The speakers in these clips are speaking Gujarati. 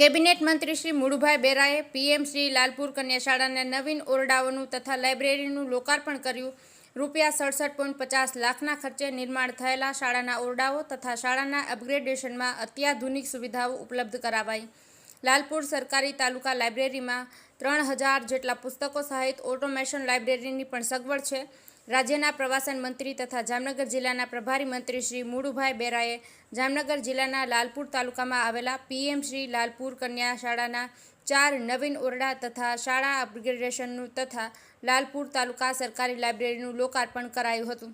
કેબિનેટ મંત્રી શ્રી મુળુભાઈ બેરાએ પીએમ શ્રી લાલપુર કન્યા શાળાના નવીન ઓરડાઓનું તથા લાઇબ્રેરીનું લોકાર્પણ કર્યું. ₹67.50 લાખના ખર્ચે નિર્માણ થયેલા શાળાના ઓરડાઓ તથા શાળાના અપગ્રેડેશનમાં અત્યાધુનિક સુવિધાઓ ઉપલબ્ધ કરાવાઈ. લાલપુર સરકારી તાલુકા લાઇબ્રેરીમાં 3000 જેટલા પુસ્તકો સહિત ઓટોમેશન લાઇબ્રેરીની પણ સગવડ છે. રાજ્યના પ્રવાસન મંત્રી તથા જામનગર જિલ્લાના પ્રભારી મંત્રી શ્રી મુળુભાઈ બેરાએ જામનગર જિલ્લાના લાલપુર તાલુકામાં આવેલા પીએમ શ્રી લાલપુર કન્યા શાળાના 4 નવીન ઓરડા તથા શાળા અપગ્રેડેશનનું તથા લાલપુર તાલુકા સરકારી લાઇબ્રેરીનું લોકાર્પણ કરાયું હતું.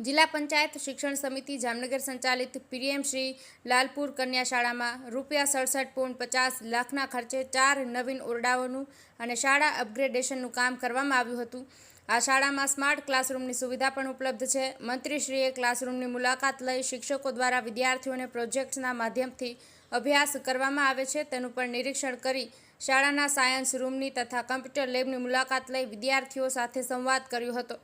જિલ્લા પંચાયત શિક્ષણ સમિતિ જામનગર સંચાલિત પીએમ શ્રી લાલપુર કન્યા શાળામાં ₹67.50 લાખના ખર્ચે 4 નવીન ઓરડાઓનું અને શાળા અપગ્રેડેશનનું કામ કરવામાં આવ્યું હતું. આ શાળામાં સ્માર્ટ ક્લાસરૂમની સુવિધા પણ ઉપલબ્ધ છે. મંત્રીશ્રીએ ક્લાસરૂમની મુલાકાત લઈ શિક્ષકો દ્વારા વિદ્યાર્થીઓને પ્રોજેક્ટ્સના માધ્યમથી અભ્યાસ કરવામાં આવે છે તેનું પણ નિરીક્ષણ કરી શાળાના સાયન્સ રૂમની તથા કમ્પ્યુટર લેબની મુલાકાત લઈ વિદ્યાર્થીઓ સાથે સંવાદ કર્યો હતો.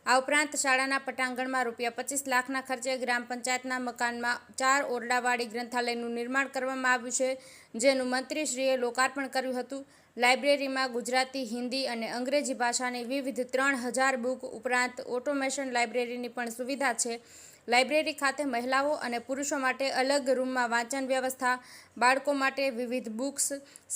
આ ઉપરાંત શાળાના પટાંગણમાં ₹25 લાખના ખર્ચે ગ્રામ પંચાયતના મકાનમાં 4 ઓરડાવાળી ગ્રંથાલયનું નિર્માણ કરવામાં આવ્યું છે, જેનું મંત્રીશ્રીએ લોકાર્પણ કર્યું હતું. લાઇબ્રેરીમાં ગુજરાતી, હિન્દી અને અંગ્રેજી ભાષાની વિવિધ 3000 બુક ઉપરાંત ઓટોમેશન લાઇબ્રેરીની પણ સુવિધા છે. લાઇબ્રેરી ખાતે મહિલાઓ અને પુરુષો માટે અલગ રૂમમાં વાંચન વ્યવસ્થા, બાળકો માટે વિવિધ બુક્સ,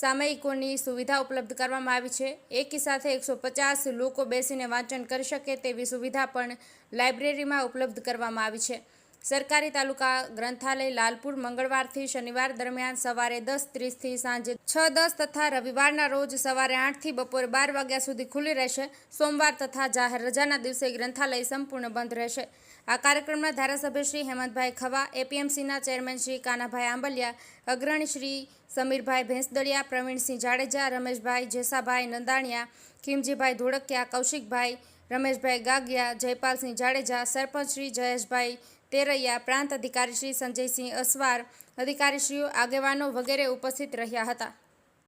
સામયિકોની સુવિધા ઉપલબ્ધ કરવામાં આવી છે. એકી સાથે 150 લોકો બેસીને વાંચન કરી શકે તેવી સુવિધા પણ લાઇબ્રેરીમાં ઉપલબ્ધ કરવામાં આવી છે. સરકારી તાલુકા ગ્રંથાલય લાલપુર મંગળવારથી શનિવાર દરમિયાન સવારે 10:30 થી સાંજે 6:10 તથા રવિવારના રોજ સવારે 8 થી બપોરે 12 વાગ્યા સુધી ખુલ્લી રહેશે. સોમવાર તથા જાહેર રજાના દિવસે ગ્રંથાલય સંપૂર્ણ બંધ રહેશે. આ કાર્યક્રમમાં ધારાસભ્ય શ્રી હેમંતભાઈ ખવા, એપીએમસીના ચેરમેન શ્રી કાનાભાઈ આંબલિયા, અગ્રણી શ્રી સમીરભાઈ ભેંસદડિયા, પ્રવીણસિંહ જાડેજા, રમેશભાઈ જેસાભાઈ નંદાણીયા, ખીમજીભાઈ ધોળકિયા, કૌશિકભાઈ, રમેશભાઈ ગાગિયા, જયપાલસિંહ જાડેજા, સરપંચ શ્રી જયેશભાઈ તેરૈયા, પ્રાંત અધિકારી શ્રી સંજયસિંહ અસવાર, અધિકારીશ્રીઓ, આગેવાનો વગેરે ઉપસ્થિત રહ્યા હતા.